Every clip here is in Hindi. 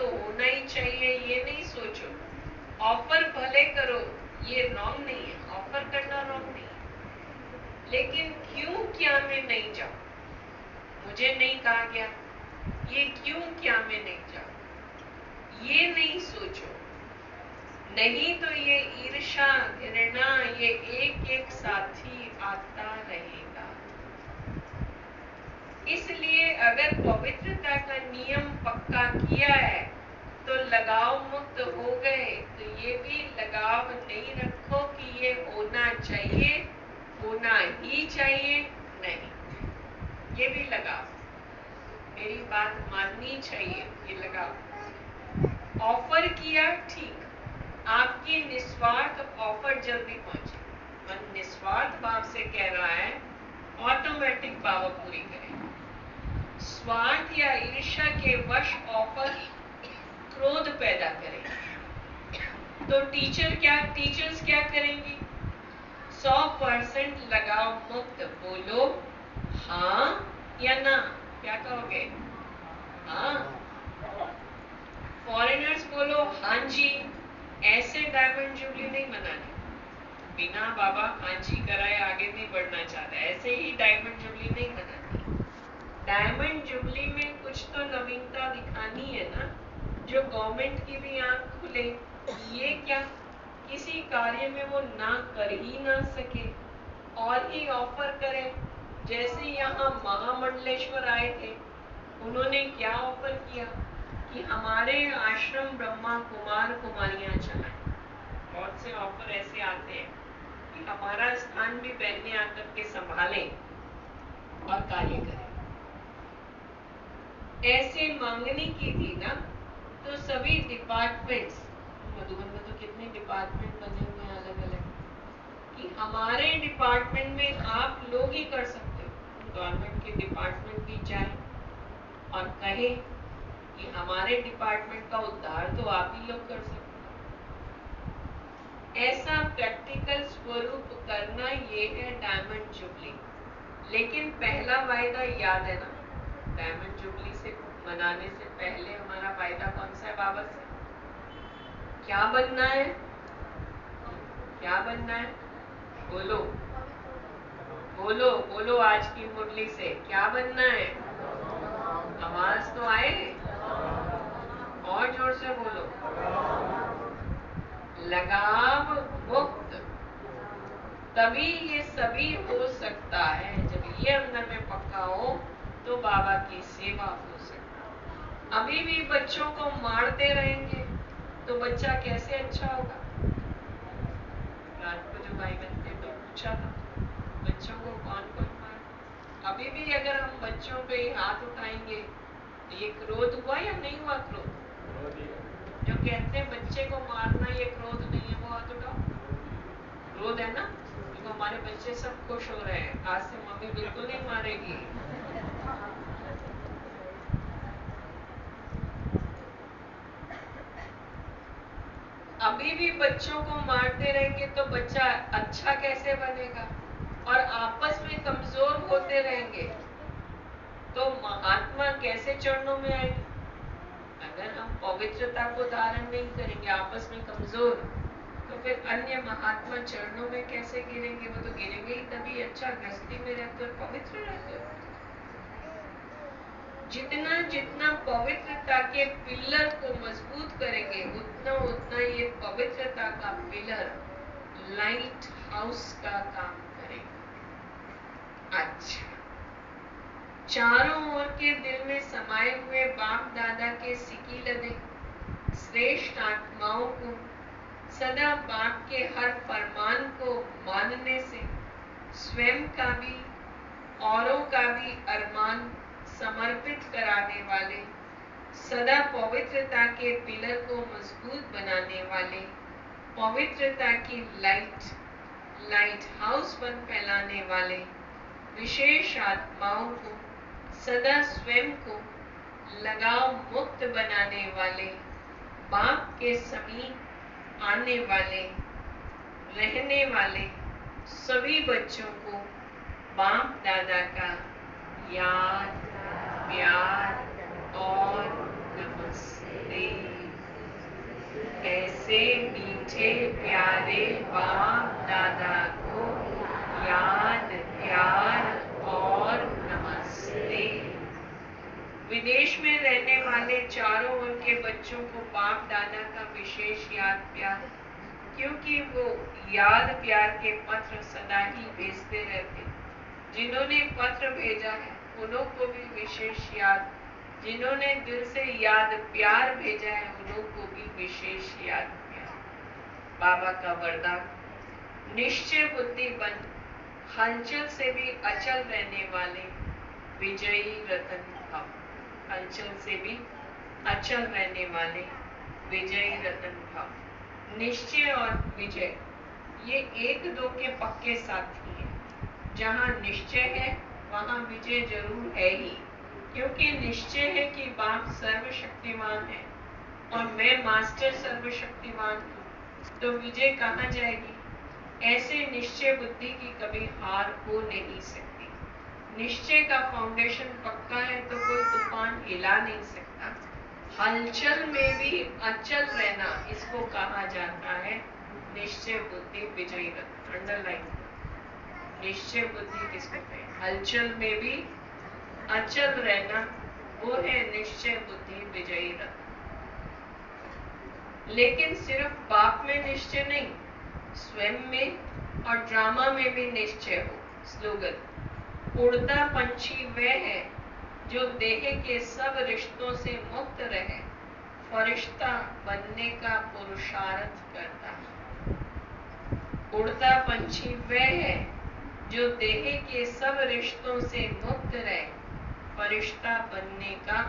तो होना ही चाहिए ये नहीं सोचो। ऑफर भले करो, ये रॉन्ग नहीं है, ऑफर करना रॉन्ग नहीं है, लेकिन क्यों क्या में नहीं जाऊं, मुझे नहीं कहा गया, ये क्यों क्या में नहीं जाऊं, ये नहीं सोचो। नहीं तो ये ईर्ष्या घृणा ये एक एक साथी आता रहेगा। इसलिए अगर पवित्रता का नियम पक्का किया है तो लगाव मुक्त हो गए, तो ये भी लगाव नहीं रखो कि ये होना चाहिए, होना ही चाहिए, नहीं, ये भी लगाव, मेरी बात माननी चाहिए, ये लगाव। ऑफर किया ठीक, आपकी निस्वार्थ ऑफर जल्दी पहुंचे, मन निस्वार्थ भाव से कह रहा है, ऑटोमेटिक बाबा पूरी करें। स्वार्थ या ईर्ष्या के वश ऑफर क्रोध पैदा करें, तो टीचर्स क्या करेंगी? 100% लगाव मुक्त बोलो हाँ या ना, क्या कहोगे? हाँ। फॉरेनर्स बोलो हाँ जी। ऐसे डायमंड जुबली नहीं मनानी, बिना बाबा हाँ जी कराए आगे नहीं बढ़ना चाहता, ऐसे ही डायमंड जुबली नहीं मनानी। डायमंड जुबली में कुछ तो नवीनता दिखानी है ना, जो गवर्नमेंट की भी आंख खुले। ये क्या किसी कार्य में वो ना कर ही ना सके और ही ऑफर करे। जैसे यहाँ महामंडलेश्वर आए थे, उन्होंने क्या ऑफर किया कि हमारे आश्रम ब्रह्मा कुमार कुमारियां चलाएं। बहुत से ऑफर ऐसे आते हैं कि हमारा स्थान भी बहने आकर के संभालें और कार्य करें। ऐसे मांगने की थी ना, तो सभी डिपार्टमेंट्स, मधुबन में तो कितने डिपार्टमेंट बने हुए हैं अलग अलग, कि हमारे डिपार्टमेंट में आप लोग ही कर सकते हो। गवर्नमेंट के डिपार्टमेंट भी जाए और कहे कि हमारे डिपार्टमेंट का उद्धार तो आप ही लोग कर सकते हो। ऐसा प्रैक्टिकल स्वरूप करना, ये है डायमंड जुबली। लेकिन पहला वायदा याद है ना, डायमंड जुबली से मनाने से पहले हमारा वायदा कौन सा है बाबा से? क्या बनना है? क्या बनना है? बोलो बोलो बोलो, आज की मुरली से क्या बनना है? आवाज तो आए, और जोर से बोलो। लगाव मुक्त, तभी ये सभी हो सकता है। जब ये अंदर में पक्का हो तो बाबा की सेवा हो सकती। अभी भी बच्चों को मारते रहेंगे तो बच्चा कैसे अच्छा होगा? रात को जो भाई बहन ने तो पूछा था, बच्चों को कौन कौन मार? अभी भी अगर हम बच्चों पे हाथ उठाएंगे तो ये क्रोध हुआ या नहीं हुआ? क्रोध। जो कहते हैं बच्चे को मारना ये क्रोध नहीं है, वो हाथ उठाओ। क्रोध है ना, क्योंकि हमारे बच्चे सब खुश हो रहे हैं, आज से मम्मी बिल्कुल नहीं मारेगी। अभी भी बच्चों को मारते रहेंगे तो बच्चा अच्छा कैसे बनेगा? और आपस में कमजोर होते रहेंगे तो महात्मा कैसे चरणों में आएंगे? अगर हम पवित्रता को धारण नहीं करेंगे, आपस में कमजोर, तो फिर अन्य महात्मा चरणों में कैसे गिरेंगे? वो तो गिरेंगे ही तभी अच्छा गृहस्थी में रहते और पवित्र रहते हो। जितना जितना पवित्रता के पिलर को मजबूत करेंगे, उतना उतना ये पवित्रता का पिलर लाइट हाउस का काम करेगा। अच्छा, चारों ओर के दिल में समाये हुए बाप दादा के सिकी लदे श्रेष्ठ आत्माओं को सदा बाप के हर फरमान को मानने से स्वयं का भी औरों का भी अरमान समर्पित कराने वाले, सदा पवित्रता के पिलर को मजबूत बनाने वाले, पवित्रता की लाइट हाउस बन फैलाने वाले विशेष आत्माओं को सदा स्वयं को लगाव मुक्त बनाने वाले, बाप के समीप आने वाले, रहने वाले सभी बच्चों को बाप दादा का याद, प्यार और नमस्ते। से मीठे प्यारे बाप दादा को याद, प्यार और नमस्ते। विदेश में रहने वाले चारों ओर के बच्चों को बाप दादा का विशेष याद प्यार, क्योंकि वो याद प्यार के पत्र सदा ही भेजते रहते। जिन्होंने पत्र भेजा है उन्हों को भी विशेष याद, जिन्होंने दिल से याद प्यार भेजा है उन्हों को भी विशेष याद प्यार। बाबा का वरदान, निश्चय बुद्धि बन हलचल से भी अचल रहने वाले विजयी रतन भव। हलचल से भी अचल रहने वाले विजयी रतन भव। निश्चय और विजय ये एक दो के पक्के साथी हैं। जहाँ निश्चय है वहाँ विजय जरूर है ही, क्योंकि निश्चय है कि बाप सर्वशक्तिमान है और मैं मास्टर सर्वशक्तिमान हूँ, तो विजय कहाँ जाएगी। ऐसे निश्चय बुद्धि की कभी हार हो नहीं सकती। निश्चय का फाउंडेशन पक्का है तो कोई तूफान हिला नहीं सकता। हलचल में भी अचल रहना, इसको कहा जाता है निश्चय बुद्धि विजयी रथ। अंडरलाइन, निश्चय बुद्धि किसको कहे, हलचल में भी अचल रहना, वो है निश्चय बुद्धि विजयी रथ। लेकिन सिर्फ बाप में निश्चय नहीं, स्वयं में और ड्रामा में भी निश्चय हो। स्लोगन, उड़ता पंछी वह है जो देह के सब रिश्तों से मुक्त रहे, फरिश्ता बनने का पुरुषार्थ करता है। उड़ता पंछी वह है जो देह के सब रिश्तों से मुक्त रहे, फरिश्ता बनने का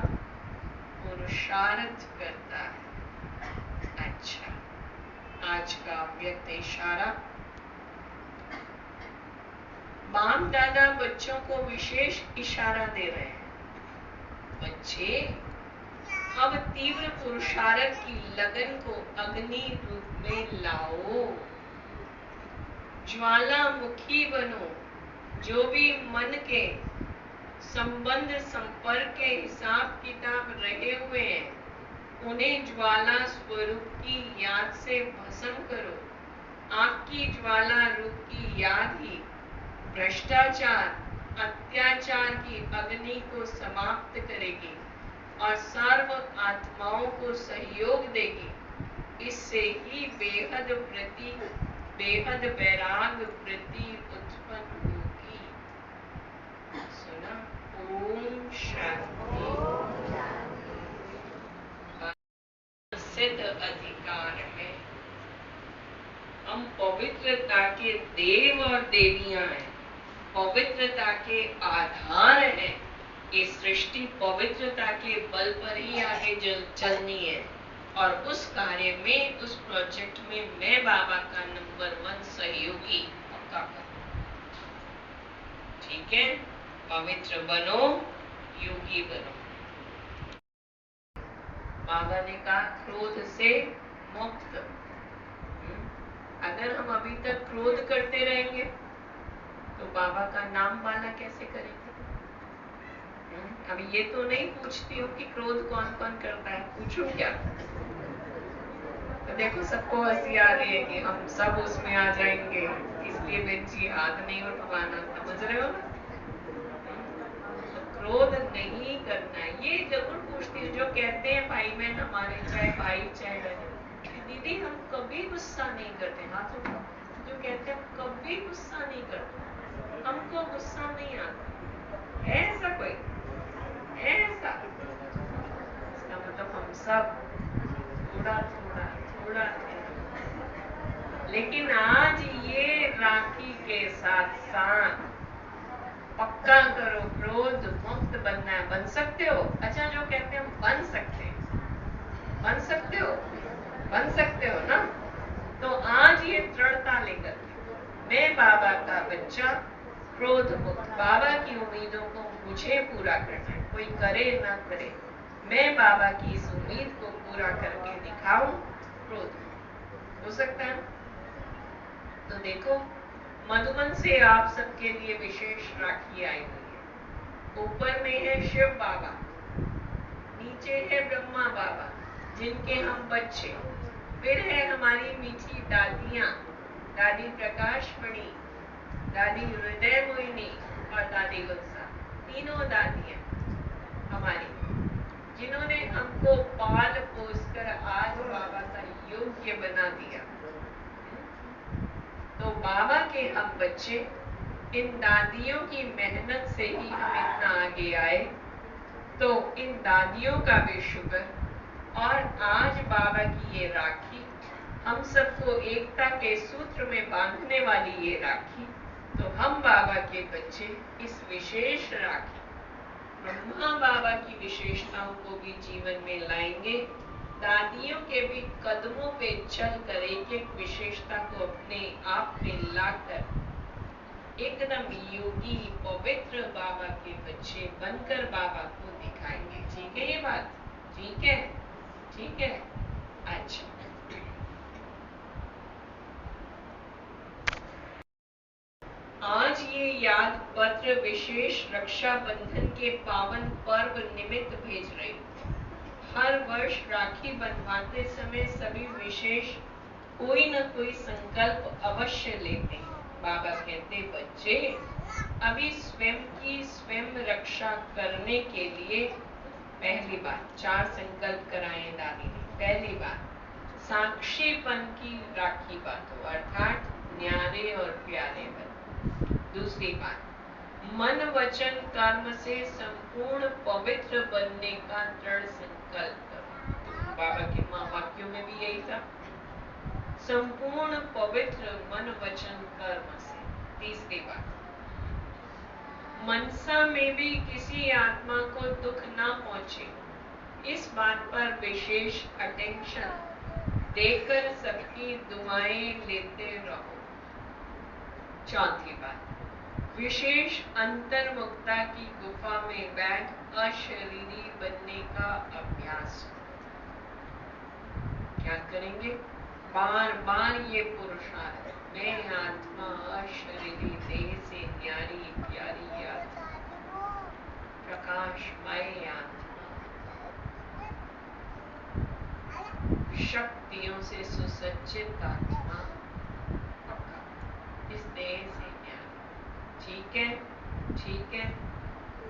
पुरुषार्थ करता है। अच्छा, आज का व्यक्त इशारा, बाप दादा बच्चों को विशेष इशारा दे रहे हैं। बच्चे, अब तीव्र पुरुषार्थ की लगन को अग्नि रूप में लाओ, ज्वालामुखी बनो। जो भी मन के संबंध संपर्क के हिसाब किताब रहे हुए हैं, उन्हें ज्वाला स्वरूप की याद से भस्म करो। आपकी ज्वाला रूप की याद ही भ्रष्टाचार, अत्याचार की अग्नि को समाप्त करेगी और सर्व आत्माओं को सहयोग देगी। इससे ही बेहद वृत्ति, बेहद वैराग वृत्ति उत्पन्न होगी। सुना? ओम शांति। सिद्ध अधिकार है, हम पवित्रता के देव और देवियां हैं, पवित्रता के आधार है। ये सृष्टि पवित्रता के बल पर ही आगे चलनी है और उस कार्य में, उस प्रोजेक्ट में मैं बाबा का नंबर 1 सहयोगी पक्का करूं। ठीक है, पवित्र बनो, योगी बनो। बाबा ने कहा क्रोध से मुक्त। अगर हम अभी तक क्रोध करते रहेंगे तो बाबा का नाम वाला कैसे करेंगे। अभी ये तो नहीं पूछती हूँ कि क्रोध कौन कौन करता है, पूछूं क्या? तो देखो सबको हंसी आ रही है कि हम सब उसमें आ जाएंगे, इसलिए बच्ची हाथ नहीं उठवाना, समझ रहे हो ना। तो क्रोध नहीं करना, ये जरूर पूछती हूँ। जो कहते हैं भाई बहन हमारे, चाहे भाई चाहे बहन, दीदी हम कभी गुस्सा नहीं करते, हाथ उठाओ। जो कहते हैं हम कभी गुस्सा नहीं करते, हमको गुस्सा नहीं आता, ऐसा कोई ऐसा, इसका मतलब हम सब थोड़ा थोड़ा थोड़ा, लेकिन आज ये राखी के साथ साथ पक्का करो, क्रोध मुक्त बनना है। बन सकते हो? अच्छा, जो कहते हैं हम बन सकते हैं, बन सकते हो, बन सकते हो ना? तो आज ये दृढ़ता लेकर मैं बाबा का बच्चा, क्रोध मुक्त, बाबा की उम्मीदों को मुझे पूरा करना है, कोई करे ना करे, मैं बाबा की इस उम्मीद को पूरा करके दिखाऊं, क्रोध हो सकता है। तो देखो, मधुबन से आप सबके लिए विशेष राखी आई हुई है। ऊपर में है शिव बाबा, नीचे है ब्रह्मा बाबा, जिनके हम बच्चे, फिर है हमारी मीठी दादियाँ, दादी प्रकाशमणि, दादी हृदय मोहिनी और दादी गुलसा। तीनों दादियाँ हमारी, जिन्होंने हमको पाल पोस कर आज बाबा का योग्य बना दिया। तो बाबा के हम बच्चे, इन दादियों की मेहनत से ही हम इतना आगे आए। तो इन दादियों का भी शुक्र, और आज बाबा की ये राखी, हम सबको एकता के सूत्र में बांधने वाली ये राखी, तो हम बाबा के बच्चे इस विशेष राखी, ब्रह्मा बाबा की विशेषताओं को भी जीवन में लाएंगे। दादियों के भी कदमों पे चल कर एक एक विशेषता को अपने आप में लाकर एकदम योगी पवित्र बाबा के बच्चे बनकर बाबा को दिखाएंगे। ठीक है ये बात? ठीक है, ठीक है। अच्छा, आज ये याद पत्र विशेष रक्षाबंधन के पावन पर्व निमित्त भेज रही हूँ। हर वर्ष राखी बंधवाते समय सभी विशेष कोई न कोई संकल्प अवश्य लेते हैं। बाबा कहते, बच्चे अभी स्वयं की स्वयं रक्षा करने के लिए पहली बात 4 संकल्प कराए दादी ने। पहली बात, साक्षीपन की राखी बांधो, अर्थात न्यारे और प्यारे बनो। दूसरी बात, मन वचन कर्म से संपूर्ण पवित्र बनने का दृढ़ संकल्प करो। बाबा के वाक्यों में भी यही था, संपूर्ण पवित्र मन वचन कर्म से। तीसरी बात, मनसा में भी किसी आत्मा को दुख ना पहुंचे, इस बात पर विशेष अटेंशन देकर सबकी दुआएं लेते रहो। चौथी बात, विशेष अंतर्मुक्ता की गुफा में बैठ अशरीरी बनने का अभ्यास करो। क्या करेंगे? बार बार ये पुरुषार्थ, मैं आत्मा अशरीरी देह से न्यारी प्यारी आत्मा, प्रकाशमय आत्मा, शक्तियों से सुसज्जित आत्मा, इस देह से न्यारी। ठीक है, ठीक है।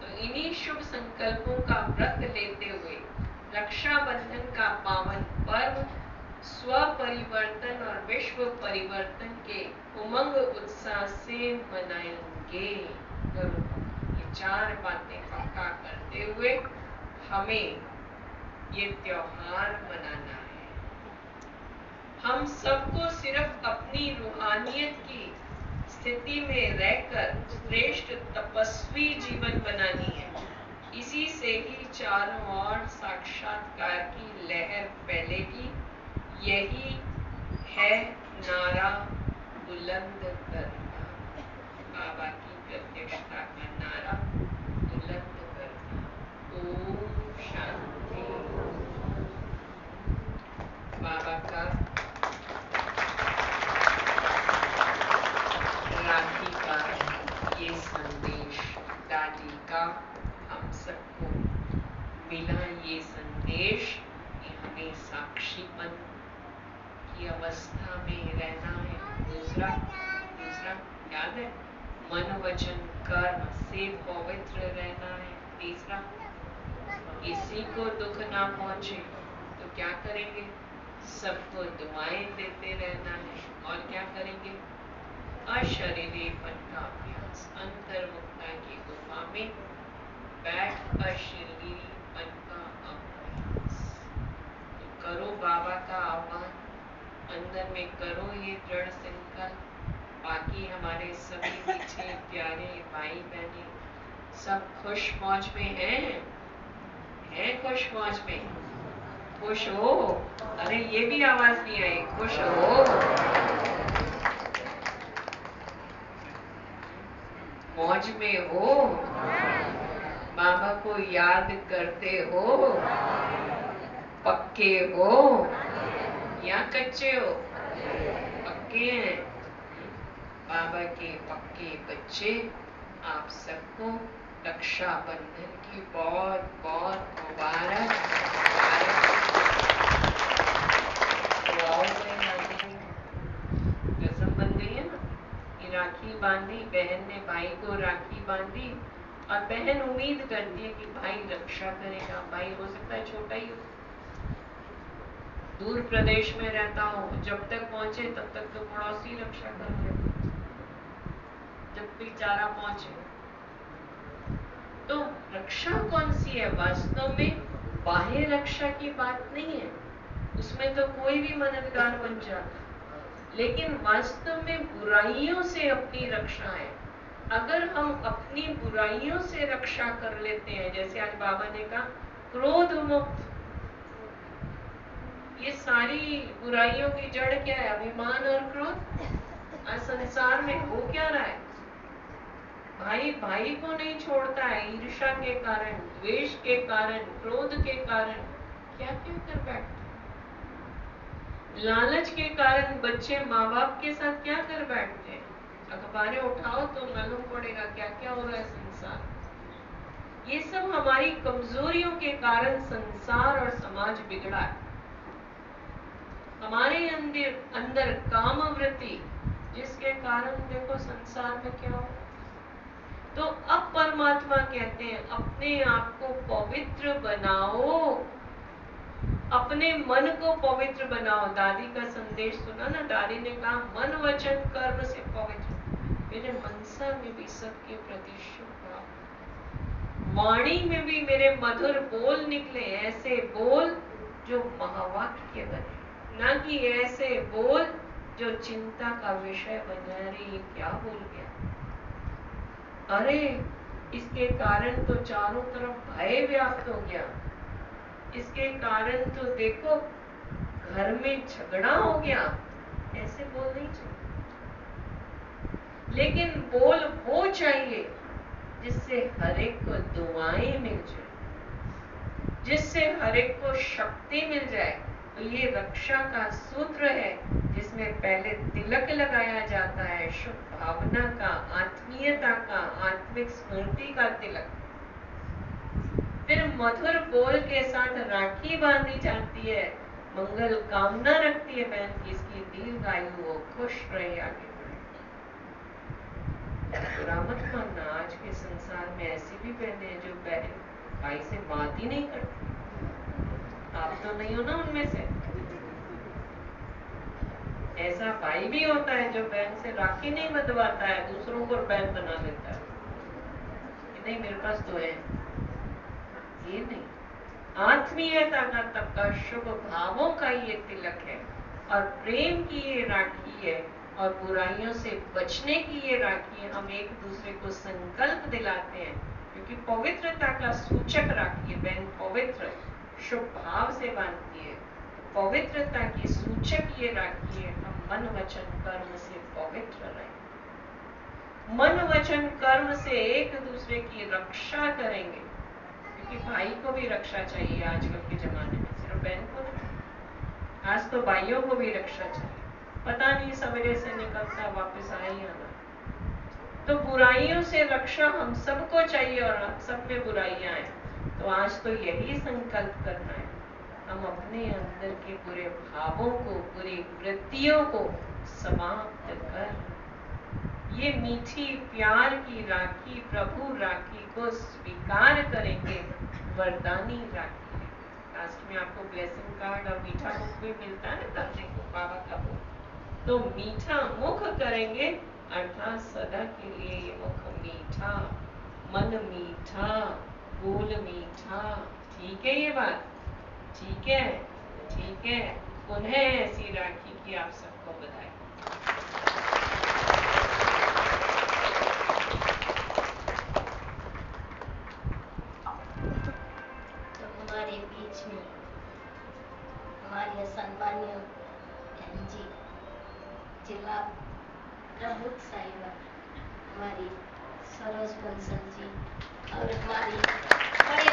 तो इन्हीं शुभ संकल्पों का व्रत लेते हुए रक्षाबंधन का पावन पर्व स्व परिवर्तन और विश्व परिवर्तन के उमंग उत्साह से मनाएंगे। ये 4 बातें पक्का करते हुए हमें ये त्योहार मनाना है। हम सबको सिर्फ अपनी रूहानियत की स्थिति में रहकर श्रेष्ठ तपस्वी जीवन बनानी है। इसी से ही चारों ओर साक्षात्कार की लहर फैलेगी। यही है नारा बुलंद करना, बाबा की प्रत्यक्षता का नारा बुलंद करना। ओम शांति। बाबा का राखी का ये संदेश, दादी का हम सबको मिला ये संदेश कि हमें साक्षीपन की अवस्था में रहना है। दूसरा याद है, मन वचन कर्म से पवित्र रहना है। तीसरा, किसी को दुख ना पहुंचे तो क्या करेंगे? सबको दुआएं देते रहना है। और क्या करेंगे? अशरीरीपन का अभ्यास, अंतर्मुक्ता की गुफा में बैठ अशरीरीपन का अभ्यास। तो करो बाबा का आह्वान, अंदर में करो ये दृढ़ संकल्प। बाकी हमारे सभी मीठे प्यारे भाई बहने सब खुश मौज में हैं खुश मौज में। खुश हो? अरे ये भी आवाज नहीं आई, खुश हो? मौज में हो? बाबा को याद करते हो? पक्के हो या कच्चे हो? पक्के हैं। बाबा के पक्के बच्चे, आप सबको रक्षाबंधन की बहुत बहुत मुबारक। बांधी, बहन ने भाई को राखी बांधी और बहन उम्मीद करती है कि भाई रक्षा करेगा। भाई हो सकता है छोटा ही हो, दूर प्रदेश में रहता हो, जब तक पहुंचे तब तक तो पड़ोसी रक्षा कर ले, जब बेचारा पहुंचे। तो रक्षा कौन सी है? वास्तव में बाह्य रक्षा की बात नहीं है, उसमें तो कोई भी मददगार बन जाता, लेकिन वास्तव में बुराइयों से अपनी रक्षा है। अगर हम अपनी बुराइयों से रक्षा कर लेते हैं, जैसे आज बाबा ने कहा क्रोध मुक्त, ये सारी बुराइयों की जड़ क्या है? अभिमान और क्रोध। आज संसार में हो क्या रहा है? भाई भाई को नहीं छोड़ता है, ईर्ष्या के कारण, द्वेष के कारण, क्रोध के कारण क्या क्या कर बैठते, लालच के कारण बच्चे माँ बाप के साथ क्या कर बैठते हैं। अखबारें उठाओ तो मालूम पड़ेगा क्या क्या हो रहा है संसार। ये सब हमारी कमजोरियों के कारण संसार और समाज बिगड़ा है। हमारे अंदर कामवृत्ति, जिसके कारण देखो संसार में क्या हो। तो अब परमात्मा कहते हैं अपने आप को पवित्र बनाओ, अपने मन को पवित्र बनाओ। दादी का संदेश सुना ना, दादी ने कहा मन वचन कर्म से पवित्र। मेरे मनसा में भी सबके प्रति शुभ भाव, वाणी में भी मेरे मधुर बोल निकले, ऐसे बोल जो महावाक्य बने, ना कि ऐसे बोल जो चिंता का विषय बन जाए। अरे ये क्या बोल गया, अरे इसके कारण तो चारों तरफ भय व्याप्त हो गया, इसके कारण तो देखो घर में झगड़ा हो गया। ऐसे बोल नहीं चाहिए, लेकिन बोल वो चाहिए जिससे हर एक को दुआएं मिल जाए, जिससे हर एक को शक्ति मिल जाए। तो ये रक्षा का सूत्र है, जिसमें पहले तिलक लगाया जाता है, शुभ भावना का, आत्मीयता का, आत्मिक स्मृति का तिलक। फिर मधुर बोल के साथ राखी बांधी जाती है, मंगल कामना रखती है बहन की, इसकी दीर्घायु हो, खुश रहे, आगे बढ़े। बुरा मत मानना, आज के संसार में ऐसी भी बहनें हैं जो बहन भाई से बात ही नहीं करती। आप तो नहीं हो ना उनमें से। ऐसा भाई भी होता है जो बहन से राखी नहीं बंधवाता है, दूसरों को बहन बना देता है कि नहीं मेरे पास तो है। ये नहीं, आत्मीयता का तबका, शुभ भावों का ये तिलक है, और प्रेम की ये राखी है, और बुराइयों से बचने की ये राखी है। हम एक दूसरे को संकल्प दिलाते हैं, क्योंकि पवित्रता का सूचक राखी है। बहन पवित्र शुभ भाव से बांधती है, पवित्रता की सूचक ये राखी है। हम मन वचन कर्म से पवित्र रहें, मन वचन कर्म से एक दूसरे की रक्षा करेंगे, क्योंकि भाई को भी रक्षा चाहिए आजकल के जमाने में, सिर्फ बहन को नहीं। आज तो भाइयों को भी रक्षा चाहिए, पता नहीं सवेरे से निकलता वापस आ ही आना। तो बुराइयों से रक्षा हम सबको चाहिए, और हम सब में बुराइयां हैं। तो आज तो यही संकल्प करना है, हम अपने अंदर के बुरे भावों को, बुरी वृत्तियों को समाप्त कर ये मीठी प्यार की राखी, प्रभु राखी को स्वीकार करेंगे। वरदानी राखी है। लास्ट में आपको ब्लेसिंग कार्ड और मीठा मुख भी मिलता है ना, दादी को बाबा का मुख। तो मीठा मुख करेंगे, अर्थात सदा के लिए ये मुख मीठा, मन मीठा, बोल मीठा। ठीक है ये बात? ठीक है, ठीक है। पुनः ऐसी राखी की आप सबको बधाई। तो हमारे बीच में हमारे सम्मानीय बहन जी, जिला प्रमुख साहिबा हमारी सरोज बंसल जी, और हमारी बड़े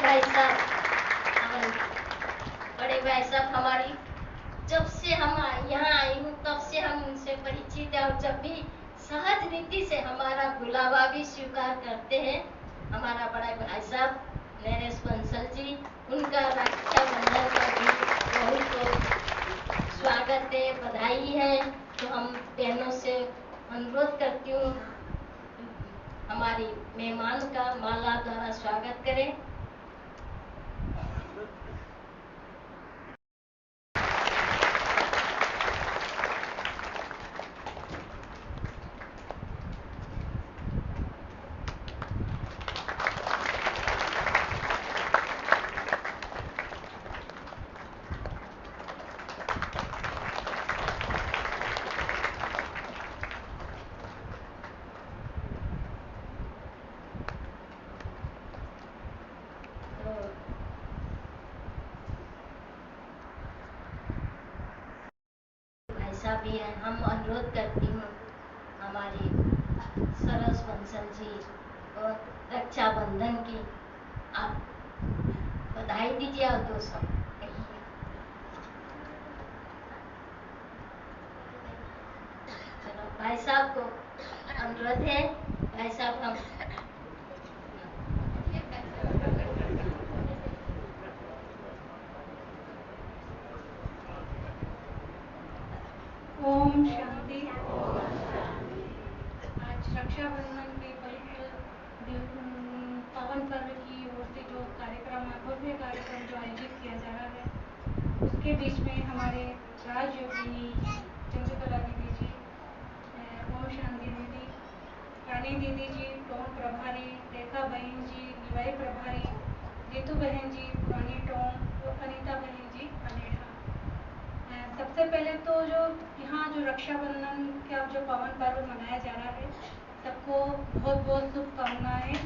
भाई साहब हमारी, जब से हम यहाँ आई हूँ तब से हम उनसे परिचित है, और जब भी सहज रीति से हमारा बुलावा भी स्वीकार करते हैं। हमारा बड़ा भाई साहब नरेश बंसल जी, उनका रक्षाबंधन का भी बहुत स्वागत है, बधाई है। तो हम बहनों से अनुरोध करती हूँ हमारी मेहमान का माला द्वारा स्वागत करें। भाई भी है, हम अनुरोध करती हूँ हमारी सरस बंसल जी और रक्षाबंधन की आप बधाई दीजिए और 2 शब्द कहिए। चलो भाई साहब को अनुरोध है, भाई साहब हम ओम शांति। आज रक्षाबंधन के पवित्र पावन पर्व की ओर से जो कार्यक्रम भव्य कार्यक्रम जो आयोजित किया जा रहा है, उसके बीच में हमारे राजयोगिनी चंद्रकला दीदी जी, ओम शांति दीदी, रानी दीदी जी, टोन प्रभारी, रेखा बहन जी, निवाई प्रभारी, जीतू बहन जी, पुरानी टोन, और अनीता बहन जी, अनेठा। सबसे पहले तो जो यहाँ जो रक्षाबंधन का जो पावन पर्व मनाया जा रहा है, सबको बहुत बहुत शुभकामनाएं।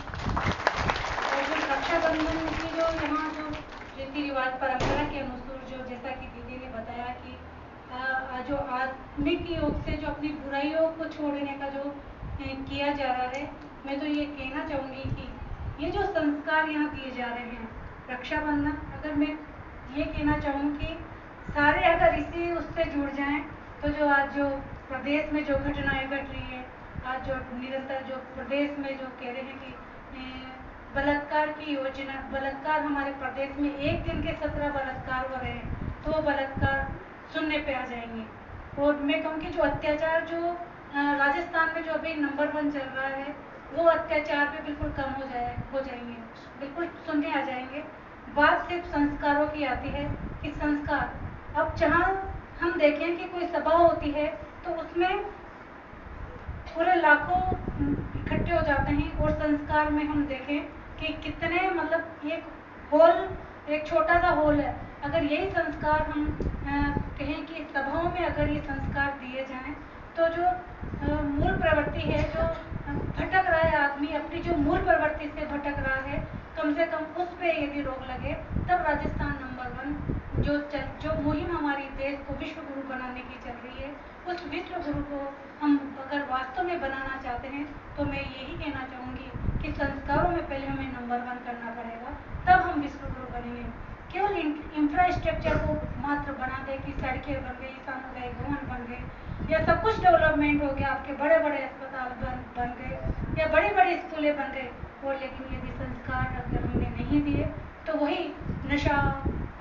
और जो रक्षाबंधन की जो यहाँ जो रीति रिवाज परंपरा के अनुसार जो जैसा कि दीदी ने बताया कि जो आत्मिक योग से जो अपनी बुराइयों को छोड़ने का जो किया जा रहा है, मैं तो ये कहना चाहूँगी कि ये जो संस्कार यहाँ दिए जा रहे हैं रक्षाबंधन, अगर मैं ये कहना चाहूँगी सारे अगर इसी उससे जुड़ जाएं तो जो आज जो प्रदेश में जो घटनाएं घट रही है, आज जो निरंतर जो प्रदेश में जो कह रहे हैं कि बलात्कार की योजना, बलात्कार हमारे प्रदेश में एक दिन के 17 बलात्कार हो रहे हैं, तो वो बलात्कार सुनने पे आ जाएंगे। और मैं कहूँगी जो अत्याचार जो राजस्थान में जो अभी नंबर 1 चल रहा है, वो अत्याचार भी बिल्कुल कम हो जाएंगे, बिल्कुल सुनने आ जाएंगे। बात सिर्फ संस्कारों की आती है कि संस्कार, अब जहाँ हम देखें कि कोई सभा होती है तो उसमें पूरे लाखों इकट्ठे हो जाते हैं, और संस्कार में हम देखें कि कितने मतलब एक हॉल, एक छोटा सा हॉल है, अगर यही संस्कार हम कहें कि सभाओं में अगर ये संस्कार दिए जाएं तो जो मूल प्रवृत्ति है, जो भटक रहा है आदमी, अपनी जो मूल प्रवृत्ति से भटक रहा है, कम से कम उस पे यदि रोक लगे, तब राजस्थान नंबर 1 जो मुहिम हमारी देश को विश्व गुरु बनाने की चल रही है, उस विश्व गुरु को हम अगर वास्तव में बनाना चाहते हैं तो मैं यही कहना चाहूँगी कि संस्कारों में पहले हमें नंबर 1 करना पड़ेगा, तब हम विश्व गुरु बनेंगे। केवल इंफ्रास्ट्रक्चर को मात्र बना दे कि सड़कें बन गई, सामुदायिक भवन बन गए, या सब कुछ डेवलपमेंट हो गया, आपके बड़े बड़े अस्पताल बन गए, या बड़ी बड़ी स्कूलें बन गए, और लेकिन यदि संस्कार अगर हमने नहीं दिए तो वही नशा,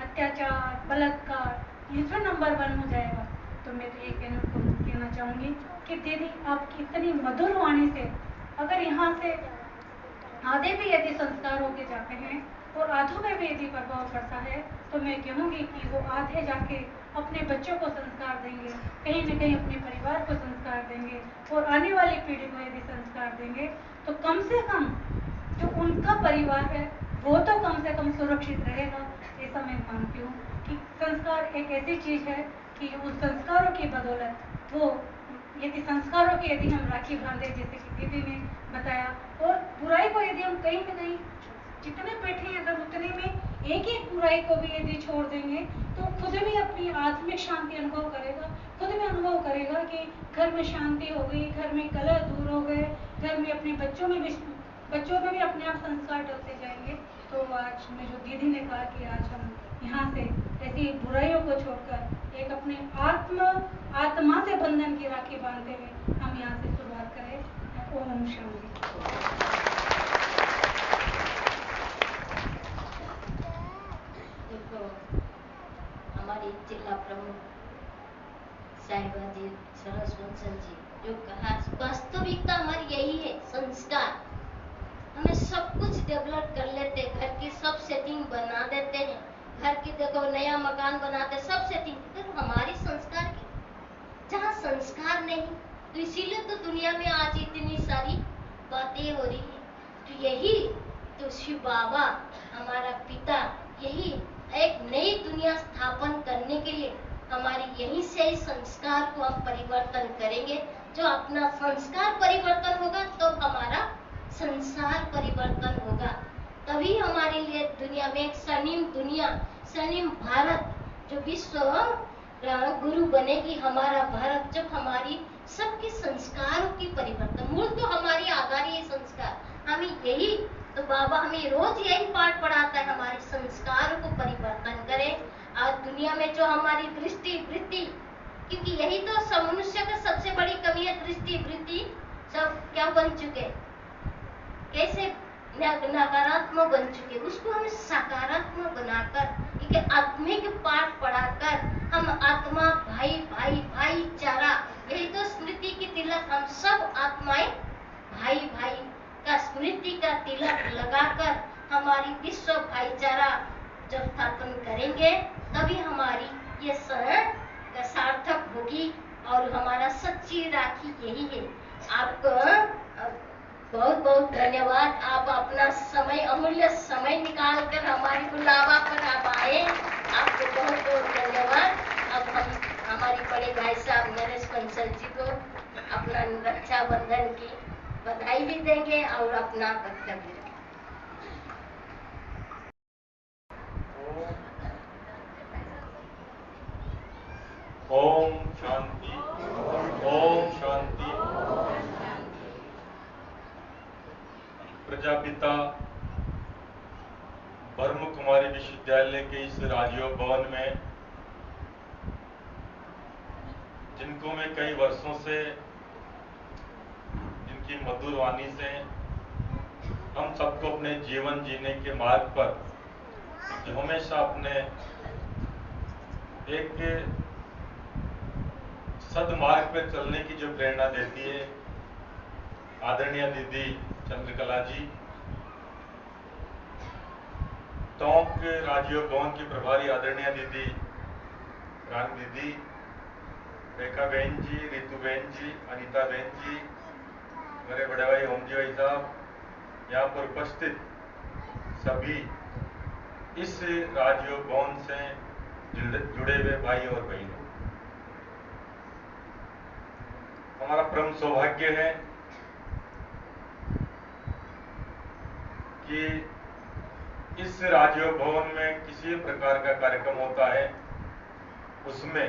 अत्याचार, बलात्कार इसमें नंबर 1 हो जाएगा। तो मैं तो ये कहना चाहूँगी कि दीदी आपकी इतनी मधुर वाणी से अगर यहाँ से आधे भी यदि संस्कार होके जाते हैं और आधों में भी यदि प्रभाव पड़ता है, तो मैं कहूँगी कि वो आधे जाके अपने बच्चों को संस्कार देंगे, कहीं न कहीं अपने परिवार को संस्कार देंगे, और आने वाली पीढ़ी को यदि संस्कार देंगे तो कम से कम जो उनका परिवार है वो तो कम से कम सुरक्षित रहेगा। ऐसा मैं मानती हूँ कि संस्कार एक ऐसी चीज़ है कि उस संस्कारों की बदौलत वो यदि संस्कारों की यदि हम राखी बांधे, जैसे कि दीदी ने बताया, और बुराई को यदि हम कहीं न कहीं जितने बैठे हैं अगर उतने में एक एक बुराई को भी यदि छोड़ देंगे तो खुद भी अपनी आत्मिक शांति अनुभव करेगा, खुद भी अनुभव करेगा कि घर में शांति हो गई, घर में कलह दूर हो गए, घर में अपने बच्चों में भी अपने आप संस्कार डलते जाएंगे। तो आज में जो दीदी ने कहा कि आज हम यहाँ से ऐसी बुराइयों को छोड़कर एक अपने आत्मा से बंधन की राखी बांधते हुए हम यहाँ से शुरुआत करें। ओम शांति। देखो हमारी जिला प्रमुख साहिबा जी, सरस बंसल जी जो कहा, वास्तविकता हमारी यही है, संस्कार। हमें सब कुछ डेवलप कर लेते, घर की सब सेटिंग बना देते हैं, घर की देखो नया मकान बनाते, सब सेटिंग, तो हमारी संस्कार की जहाँ संस्कार नहीं, तो इसीलिए तो दुनिया में आज इतनी सारी बातें हो रही है। तो यही तो शिव बाबा हमारा पिता यही एक नई दुनिया स्थापन करने के लिए हमारी यहीं से ही संस्कार को हम परिवर्तन करेंगे। जो अपना संस्कार परिवर्तन होगा तो हमारा संसार परिवर्तन होगा, तभी हमारे लिए दुनिया में एक स्वर्णिम दुनिया, स्वर्णिम भारत जो विश्व गुरु बनेगी हमारा भारत, जब हमारी सबके संस्कारों की परिवर्तन, मूल तो हमारी आधार ये संस्कार, हमें यही तो बाबा हमें रोज यही पाठ पढ़ाता है, हमारे संस्कारों को परिवर्तन करें। आज दुनिया में जो हमारी दृष्टि वृत्ति, क्योंकि यही तो मनुष्य का सबसे बड़ी कमी है, दृष्टि वृत्ति सब क्या बन चुके, कैसे नकारात्मक बन चुके, उसको हमें सकारात्मक बनाकर एक आत्मिक पाठ पढ़ाकर हम आत्मा भाई भाई भाईचारा, यही तो स्मृति की तिलक, हम सब आत्माएं भाई भाई का स्मृति का तिलक लगाकर हमारी विश्व भाईचारा जब स्थापन करेंगे तभी हमारी ये सार्थक होगी और हमारा सच्ची राखी यही है। आपको बहुत बहुत धन्यवाद, आप अपना समय, अमूल्य समय निकालकर हमारी बुलावा पर आप आए, आपको बहुत बहुत धन्यवाद। अब हम हमारे बड़े भाई साहब नरेश बंसल जी को अपना रक्षाबंधन की बधाई भी देंगे और अपना वक्तव्य। ओम शांति, ओम शांति। प्रजापिता ब्रह्म कुमारी विश्वविद्यालय के इस राजयोग भवन में, जिनको मैं कई वर्षों से, जिनकी मधुर वाणी से हम सबको अपने जीवन जीने के मार्ग पर, जो हमेशा अपने एक सदमार्ग पर चलने की जो प्रेरणा देती है, आदरणीय दीदी चंद्रकला जी, टोंक राजयोग भवन की प्रभारी आदरणीय दीदी रान दीदी, रेखा बहन जी, रितु बहन जी, अनीता बहन जी, मेरे बड़े भाई ओम जी भाई साहब, यहाँ पर उपस्थित सभी इस राजयोग भवन से जुड़े हुए भाई और बहनों, हमारा परम सौभाग्य है कि इस राजयोग भवन में किसी प्रकार का कार्यक्रम होता है, उसमें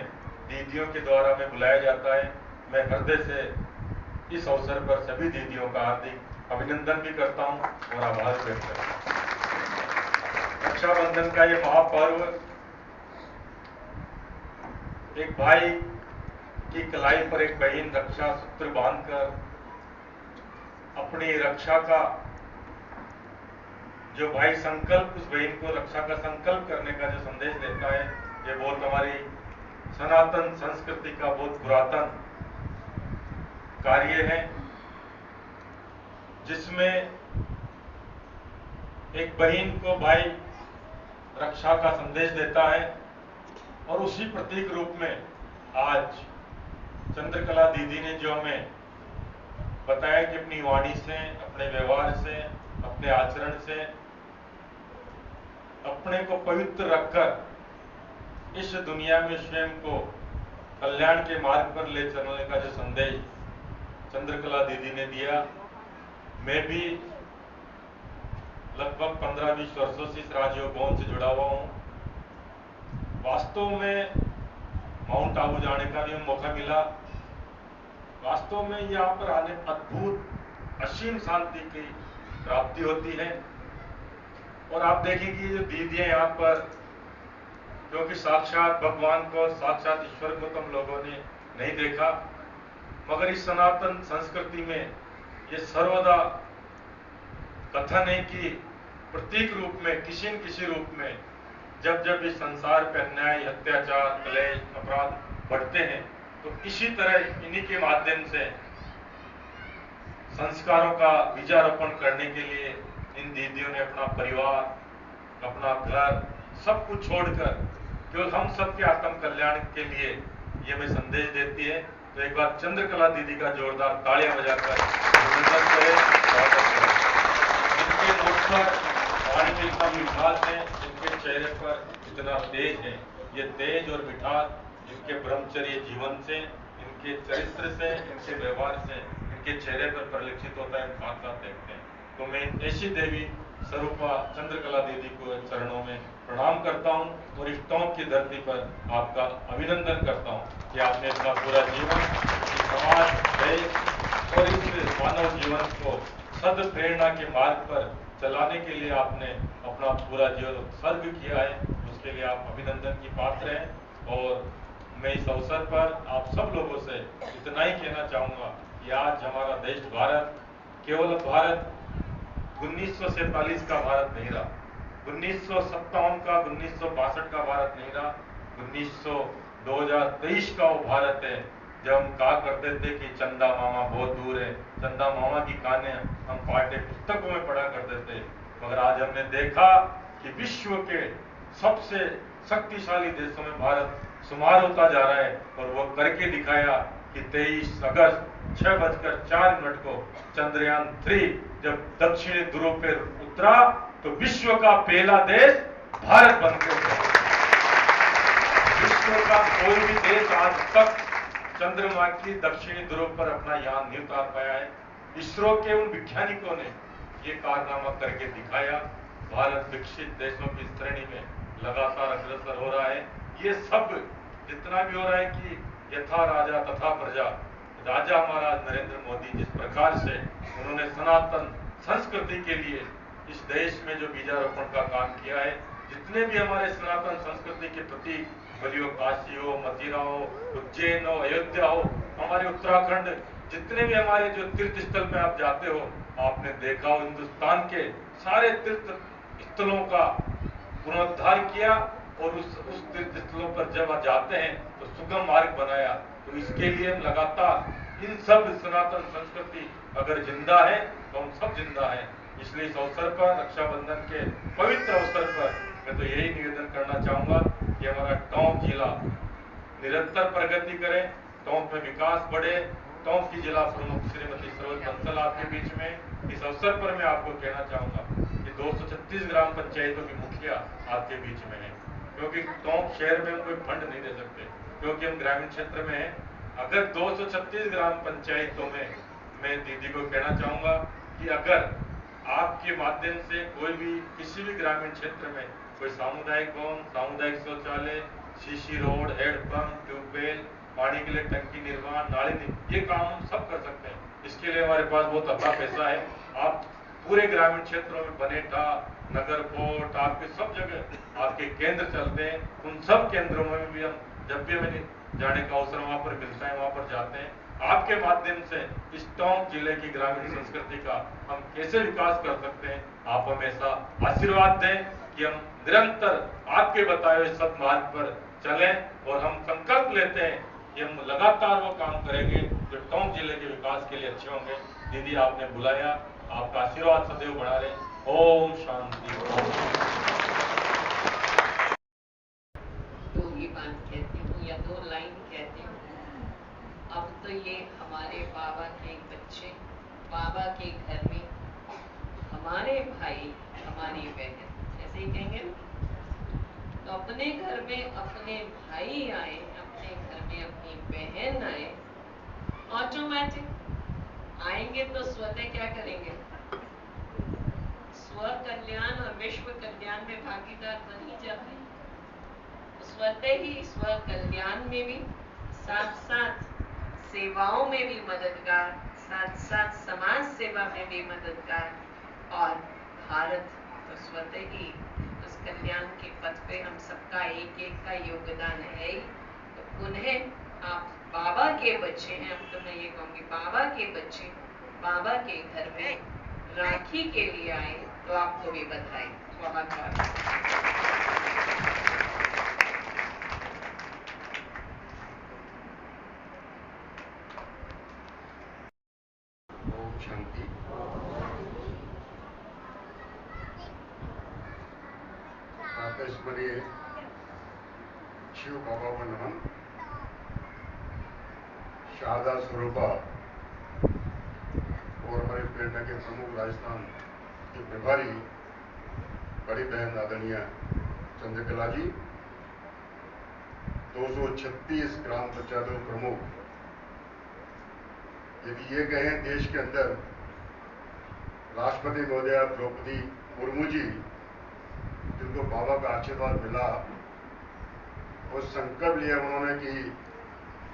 दीदियों के द्वारा में बुलाया जाता है। मैं हृदय से इस अवसर पर सभी दीदियों का हार्दिक अभिनंदन भी करता हूं और आभार व्यक्त करता हूं। रक्षाबंधन का ये महापर्व एक भाई की कलाई पर एक बहन रक्षा सूत्र बांधकर अपनी रक्षा का जो भाई संकल्प, उस बहन को रक्षा का संकल्प करने का जो संदेश देता है, ये बहुत हमारी सनातन संस्कृति का बहुत पुरातन कार्य है, जिसमें एक बहन को भाई रक्षा का संदेश देता है। और उसी प्रतीक रूप में आज चंद्रकला दीदी ने जो हमें बताया कि अपनी वाणी से, अपने व्यवहार से, अपने आचरण से अपने को पवित्र रखकर इस दुनिया में स्वयं को कल्याण के मार्ग पर ले चलने का जो संदेश चंद्रकला दीदी ने दिया, मैं भी लगभग 15-20 वर्षों से इस राजयोग भवन से जुड़ा हुआ हूं। वास्तव में माउंट आबू जाने का भी मौका मिला। वास्तव में यहाँ पर आने अद्भुत असीम शांति की प्राप्ति होती है। और आप देखेंगे जो दीदियां यहाँ पर, क्योंकि साक्षात भगवान को, साक्षात ईश्वर को तो हम लोगों ने नहीं देखा, मगर इस सनातन संस्कृति में ये सर्वदा कथन है कि प्रतीक रूप में, किसी न किसी रूप में जब जब इस संसार पर अन्याय, अत्याचार, क्लेश, अपराध बढ़ते हैं, तो इसी तरह इन्हीं के माध्यम से संस्कारों का बीजारोपण करने के लिए इन दीदियों ने अपना परिवार, अपना घर सब कुछ छोड़कर केवल हम सबके आत्म कल्याण के लिए ये हमें संदेश देती है। तो एक बार चंद्रकला दीदी का जोरदार तालियां बजाकर अभिनंदन करें। जिनके मुख पर वाणी में इतना मिठास है, जिनके चेहरे पर इतना तेज है, ये तेज और मिठास इनके ब्रह्मचर्य जीवन से, इनके चरित्र से, इनके व्यवहार से, इनके चेहरे पर परिलक्षित होता है, हम साथ साथ देखते हैं। तो मैं ऐसी देवी स्वरूपा चंद्रकला दीदी को चरणों में प्रणाम करता हूं और इस टोंक की धरती पर आपका अभिनंदन करता हूं कि आपने अपना पूरा जीवन इस समाज, देश और इस मानव जीवन को सद प्रेरणा के मार्ग पर चलाने के लिए आपने अपना पूरा जीवन उत्सर्ग किया है। उसके लिए आप अभिनंदन की पात्र हैं। और मैं इस अवसर पर आप सब लोगों से इतना ही कहना चाहूँगा कि आज हमारा देश भारत केवल भारत 1947 का भारत नहीं रहा, 1957 का, 1962 का भारत नहीं रहा, 2023 का वो भारत है जब हम कहा करते थे कि चंदा मामा बहुत दूर है। चंदा मामा की कहानियां हम पाठ्य पुस्तकों में पढ़ा करते थे, मगर आज हमने देखा कि विश्व के सबसे शक्तिशाली देशों में भारत शुमार होता जा रहा है। और वो करके दिखाया कि 23 अगस्त 6:04 को चंद्रयान 3 जब दक्षिणी ध्रुव पर उतरा तो विश्व का पहला देश भारत बन गया। विश्व का कोई भी देश आज तक चंद्रमा की दक्षिणी ध्रुव पर अपना यान नहीं उतार पाया है। इसरो के उन वैज्ञानिकों ने ये कारनामा करके दिखाया। भारत विकसित देशों की श्रेणी में लगातार अग्रसर हो रहा है। ये सब जितना भी हो रहा है कि यथा राजा तथा प्रजा, राजा महाराज नरेंद्र मोदी जिस प्रकार से उन्होंने सनातन संस्कृति के लिए इस देश में जो बीजारोपण का काम किया है, जितने भी हमारे सनातन संस्कृति के प्रतीक, बलियो काशी हो, मथुरा हो, उज्जैन हो, अयोध्या हो, हमारे उत्तराखंड, जितने भी हमारे जो तीर्थ स्थल में आप जाते हो, आपने देखा हो हिंदुस्तान के सारे तीर्थ स्थलों का पुनरुद्धार किया और उस तीर्थ स्थलों पर जब आप जाते हैं तो सुगम मार्ग बनाया। तो इसके लिए हम लगातार इन सब सनातन संस्कृति अगर जिंदा है तो हम सब जिंदा हैं। इसलिए इस अवसर पर, रक्षाबंधन के पवित्र अवसर पर, मैं तो यही निवेदन करना चाहूंगा कि हमारा टोंक जिला निरंतर प्रगति करे, टोंक में विकास बढ़े। टोंक की जिला प्रमुख श्रीमती सरोज बंसल आपके बीच में इस अवसर पर मैं आपको कहना चाहूंगा कि 236 ग्राम पंचायतों की मुखिया आपके बीच में है, क्योंकि टोंक शहर में हम कोई फंड नहीं दे सकते क्योंकि हम ग्रामीण क्षेत्र में हैं। अगर 236 ग्राम पंचायतों में मैं दीदी को कहना चाहूंगा कि अगर आपके माध्यम से कोई भी किसी भी ग्रामीण क्षेत्र में कोई सामुदायिक भवन, सामुदायिक शौचालय, सीसी रोड, हैंडपंप, ट्यूबवेल, पानी के लिए टंकी निर्माण, नाली, ये काम हम सब कर सकते हैं। इसके लिए हमारे पास बहुत अच्छा पैसा है। आप पूरे ग्रामीण क्षेत्रों में बनेठा, नगर कोट, आपके सब जगह आपके केंद्र चलते हैं। उन सब केंद्रों में भी हम जब भी हमें जाने का अवसर वहां पर मिलता है वहां पर जाते हैं। आपके माध्यम से इस टोंक जिले की ग्रामीण संस्कृति का हम कैसे विकास कर सकते हैं, आप हमेशा आशीर्वाद दें कि हम निरंतर आपके बताए हुए सत मार्ग पर चलें और हम संकल्प लेते हैं कि हम लगातार वो काम करेंगे जो टोंक जिले के विकास के लिए अच्छे होंगे। दीदी आपने बुलाया, आपका आशीर्वाद सदैव बना रहे। ओम शांति। दो ही बात कहती हूँ या दो लाइन कहती हूँ। अब तो ये हमारे बाबा के बच्चे, बाबा के घर में हमारे भाई, हमारी बहन, ऐसे ही कहेंगे ना। तो अपने घर में अपने भाई आए, अपने घर में अपनी बहन आए, ऑटोमेटिक आएंगे तो स्वतः क्या करेंगे? स्व कल्याण और विश्व कल्याण में भागीदार बन ही जाते हैं। स्वतः ही स्व कल्याण में भी, साथ साथ सेवाओं में भी मददगार, साथ साथ समाज सेवा में भी मददगार, और भारत तो स्वतः ही उस कल्याण के पथ पे हम सबका एक एक का योगदान है ही। तो उन्हें आप बाबा के बच्चे हैं, अब तो मैं ये कहूँगी बाबा के बच्चे बाबा के घर में राखी के लिए आए, तो आपको भी बधाई। बहुत शांति। प्रातःस्मरणीय शिव बाबा को नमन। शारदा स्वरूपा और हमारे प्रेरणा के प्रमुख राजस्थान के प्रभारी बड़ी बहन आदरणीय चंद्रकला जी, 236 ग्राम पंचायतों प्रमुख, यदि ये कहें देश के अंदर राष्ट्रपति महोदया द्रौपदी मुर्मू जी, जिनको बाबा का आशीर्वाद मिला और संकल्प लिया उन्होंने कि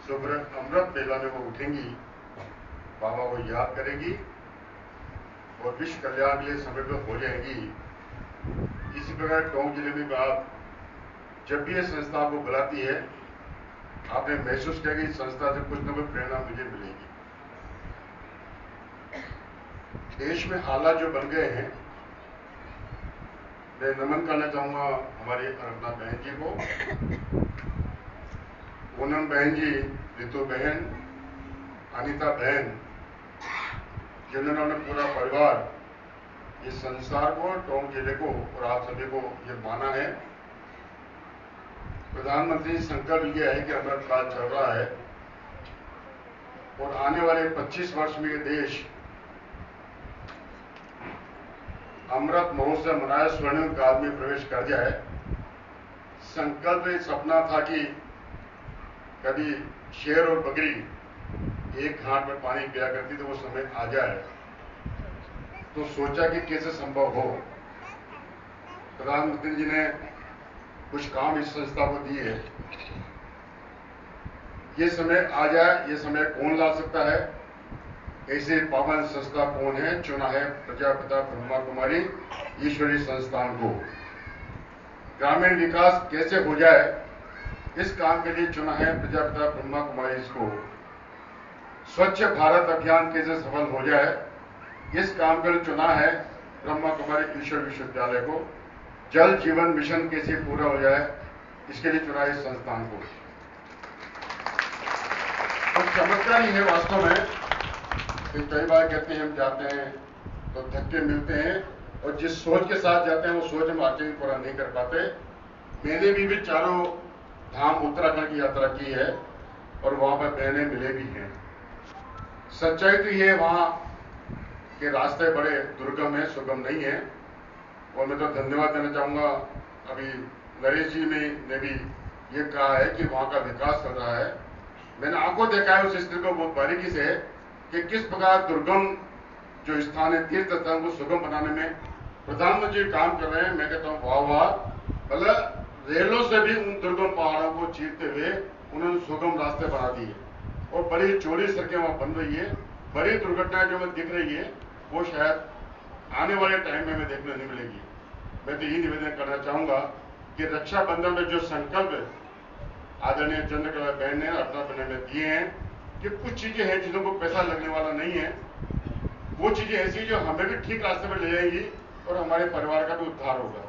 सुबह अमृत बेला में वो उठेंगी, बाबा को याद करेंगी और विश्व कल्याण के लिए समर्पित हो जाएंगी। इसी प्रकार टोंक जिले में आप जब भी ये संस्था को बुलाती है, आपने महसूस किया कि इस संस्था से कुछ न कुछ प्रेरणा मुझे मिलेगी। देश में हालात जो बन गए हैं, मैं नमन करना चाहूंगा हमारी अरपना बहन जी को, पूनम बहन जी, रितु बहन, अनीता बहन, जिन्होंने पूरा परिवार इस संसार को, टोंक जिले को और आप सभी को ये माना है। प्रधानमंत्री संकल्प लिया है कि अमृत काल चल रहा है और आने वाले 25 वर्ष में ये देश अमृत महोत्सव मनाया स्वर्णिम काल में प्रवेश कर जाए। संकल्प एक सपना था कि कभी शेर और बकरी एक घाट में पानी पिया करती तो वो समय आ जाए, तो सोचा कि कैसे संभव हो। प्रधानमंत्री जी ने कुछ काम इस संस्था को दिए। ये समय आ जाए, ये समय कौन ला सकता है? ऐसे पावन संस्था कौन है? चुना है प्रजापिता ब्रह्मा कुमारी ईश्वरी संस्थान को। ग्रामीण विकास कैसे हो जाए, इस काम के लिए चुना है प्रजापिता ब्रह्मा कुमारी को। स्वच्छ भारत अभियान कैसे सफल हो जाए, इस काम के लिए चुना है ब्रह्मा कुमारी ईश्वर विश्वविद्यालय को। जल जीवन मिशन कैसे पूरा हो जाए, इसके लिए चुना है इस संस्थान को। तो चमत्कार ही है वास्तव में कि कई बार कहते हैं हम जाते हैं तो धक्के मिलते हैं और जिस सोच के साथ जाते हैं वो सोच हम आगे पूरा नहीं कर पाते। मैंने भी चारों धाम उत्तराखंड की यात्रा की है और वहां पर बहनें मिले भी हैं। सच्चाई तो ये वहां के रास्ते बड़े दुर्गम है, सुगम नहीं है। और मैं तो धन्यवाद देना चाहूंगा, अभी नरेश जी ने भी ये कहा है कि वहां का विकास कर रहा है। मैंने आंखों देखा है उस स्थिति को बहुत बारीकी से कि किस प्रकार दुर्गम जो स्थान है, तीर्थ स्थान को सुगम बनाने में प्रधानमंत्री काम कर रहे हैं। मैं कहता हूँ वाह वाह, मतलब रेलों से भी उन दुर्गम पहाड़ों को चीरते हुए उन्होंने सुगम रास्ते बना दिए और बड़ी चौड़ी सड़कें वहां बन रही है। बड़ी दुर्घटनाएं जो हमें दिख रही है वो शायद आने वाले टाइम में हमें देखने नहीं मिलेगी। मैं तो यही निवेदन करना चाहूंगा कि रक्षाबंधन में जो संकल्प आदरणीय चंद्रकला बहन ने, अपना बहन ने दिए हैं कि कुछ चीजें हैं जिसों को पैसा लगने वाला नहीं है, वो चीजें ऐसी जो हमें भी ठीक रास्ते पर ले जाएंगी और हमारे परिवार का भी उद्धार होगा।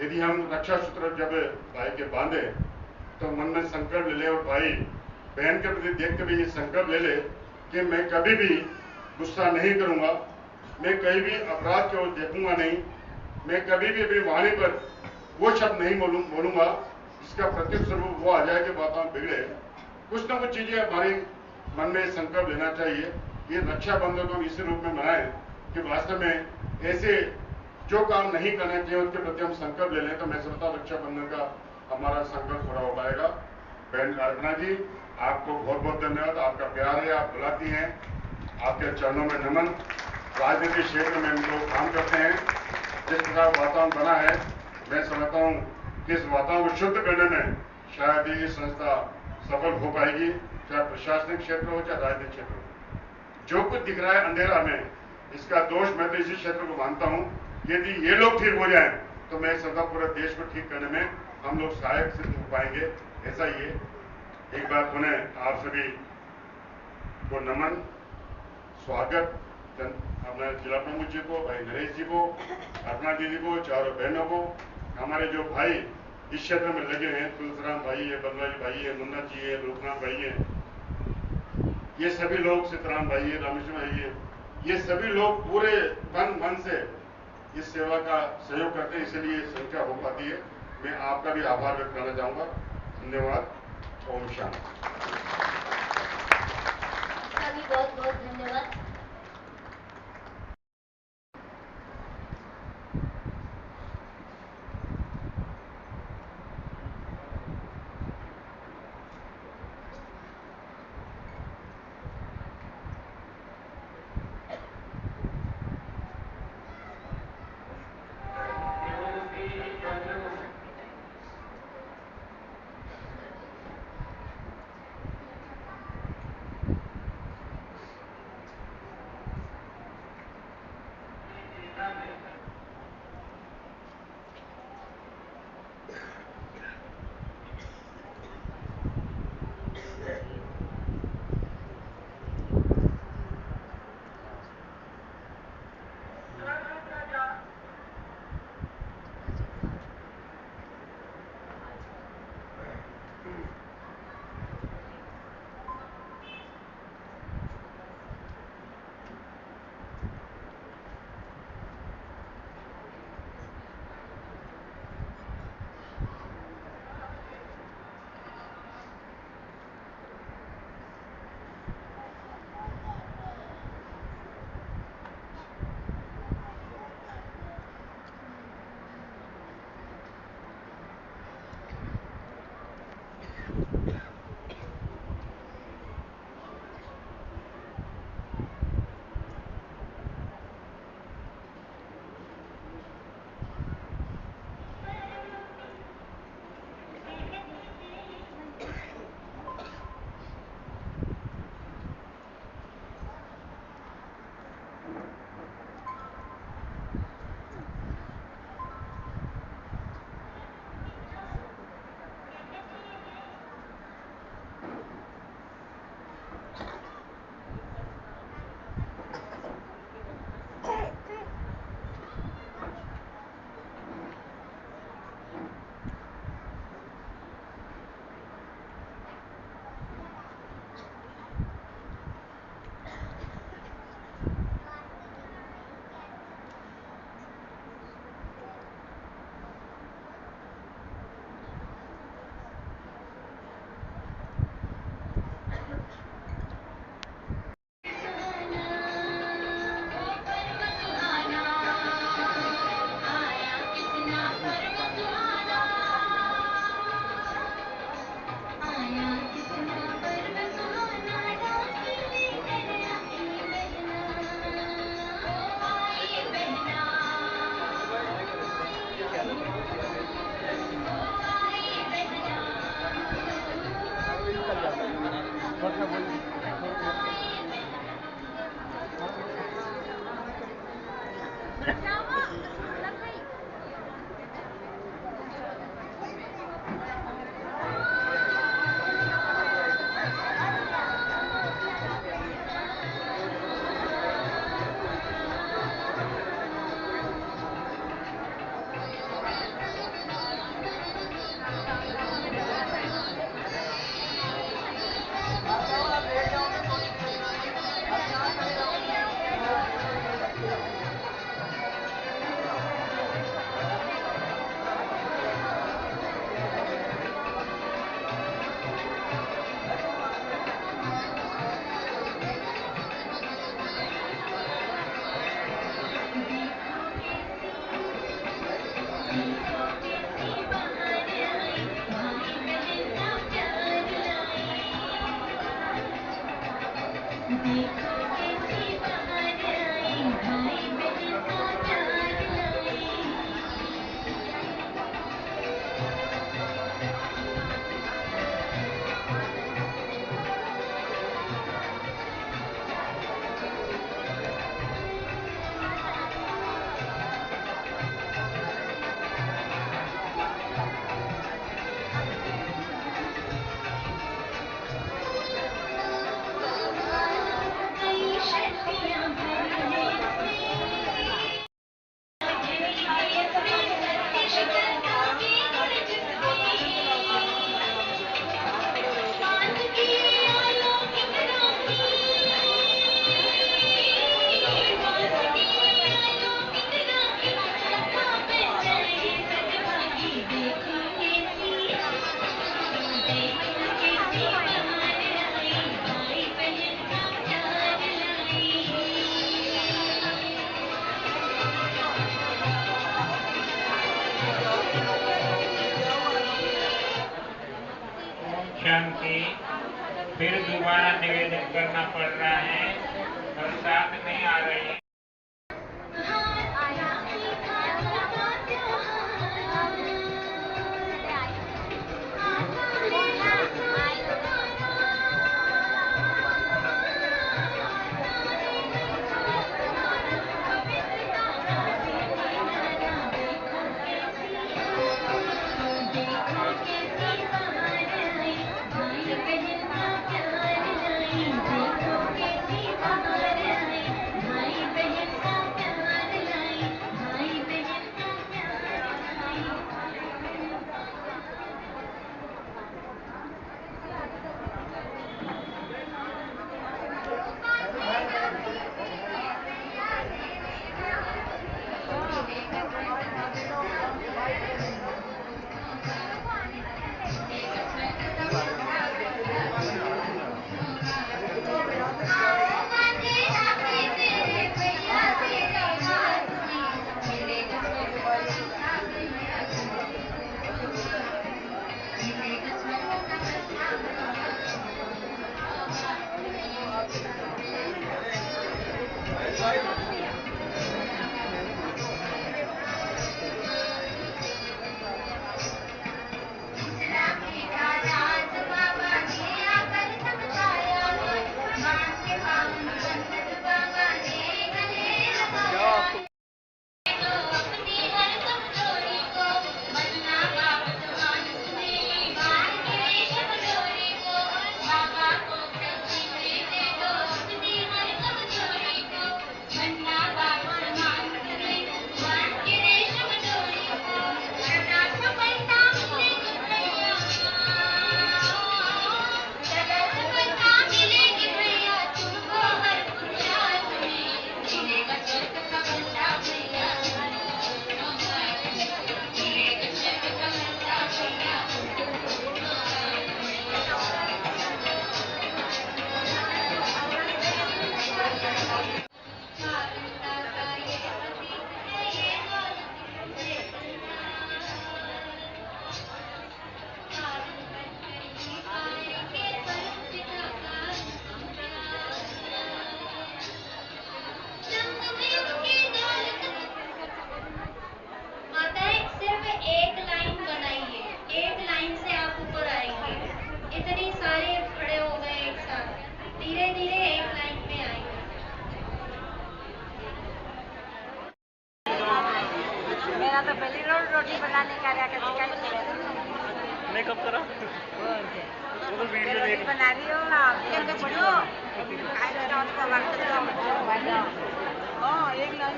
यदि हम रक्षा सूत्र जब भाई के बांधे तो मन में संकल्प ले ले और भाई बहन के प्रति देख के भी ये संकल्प ले ले कि मैं कभी भी गुस्सा नहीं करूंगा, मैं कहीं भी अपराध की ओर देखूंगा नहीं, मैं कभी भी अपनी वाणी पर वो शब्द नहीं बोलूंगा जिसका प्रत्यक्ष स्वरूप वो आ जाए कि बातें बिगड़े। कुछ ना कुछ चीजें हमारे मन में संकल्प लेना चाहिए। ये रक्षाबंधन को हम इसी रूप में मनाएं कि वास्तव में ऐसे जो काम नहीं करना चाहिए उसके प्रति हम संकल्प ले लें, तो मैं समझता हूं रक्षाबंधन का हमारा संकल्प पूरा हो पाएगा। बहन अर्चना जी, आपको बहुत बहुत धन्यवाद। आपका प्यार है, आप बुलाती हैं, आपके चरणों में नमन। राजनीतिक क्षेत्र में हम लोग काम करते हैं, जिस प्रकार वातावरण बना है, मैं समझता हूँ कि इस वातावरण को शुद्ध करने में शायद ये संस्था सफल हो पाएगी, चाहे प्रशासनिक क्षेत्र हो चाहे राजनीतिक क्षेत्र हो। जो कुछ दिख रहा है अंधेरा में, इसका दोष मैं तो इसी क्षेत्र को मानता हूँ। यदि ये लोग ठीक हो जाएं तो मैं समझता पूरे देश को ठीक करने में हम लोग सहायक सिद्ध हो पाएंगे। ऐसा ही है। एक बार पुनः आप सभी को नमन, स्वागत। अपने जिला प्रमुख जी को, भाई नरेश जी को, अर्चना दीदी को, चारों बहनों को, हमारे जो भाई इस क्षेत्र में लगे हैं, तुलसीराम भाई है, बनवाजी भाई है, मुन्ना जी है, लोकनाथ भाई है, ये सभी लोग, सीताराम भाई, रामेश्वर भाई, ये सभी लोग पूरे तन मन से इस सेवा का सहयोग करते हैं, इसलिए संख्या हो पाती है। मैं आपका भी आभार व्यक्त करना चाहूँगा। धन्यवाद। ओम शांति। आपका भी बहुत बहुत धन्यवाद। फिर दोबारा निवेदन करना पड़ रहा है, बरसात नहीं आ रही है। तो पहली रोटी बनाने का मैं कब करा रोटी बना रही हो आप एक लाइन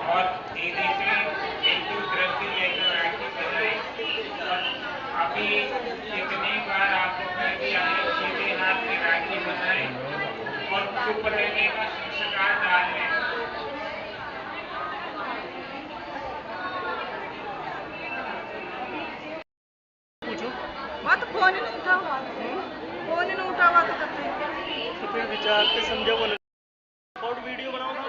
और दीदी से एक दृष्टि लेकर राखी बनाई। और अभी कितनी बार आपको कह दिया है सीधे हाथ की राखी बनाए और चुप रहने का संस्कार डालें। पूछो तो फोन ही नहीं उठा हुआ तो फिर विचार के समझा बोले और वीडियो बनाओ ना।